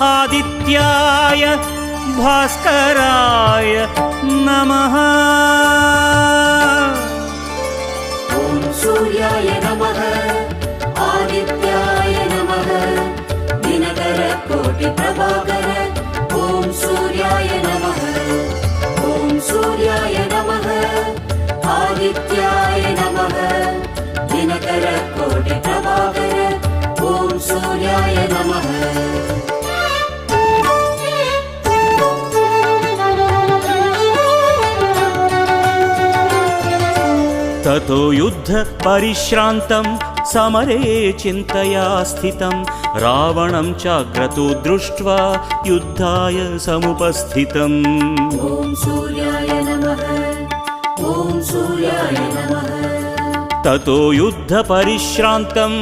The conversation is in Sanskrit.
आदित्याय भास्कराय नमः। ॐ सूर्याय नमः आदित्याय नमः दिनकर कोटि प्रभाकर। ॐ सूर्याय नमः ॐ सूर्याय नमः आदित्याय नमः दिनकर कोटि प्रभाकर। ॐ सूर्याय नमः। ततो युद्ध परिश्रान्तं समरे चिन्तया स्थितं रावणं चाक्रतो दृष्ट्वा युद्धाय समुपस्थितम्। ॐ सूर्याय नमः ॐ सूर्याय नमः। ततो युद्ध परिश्रान्तं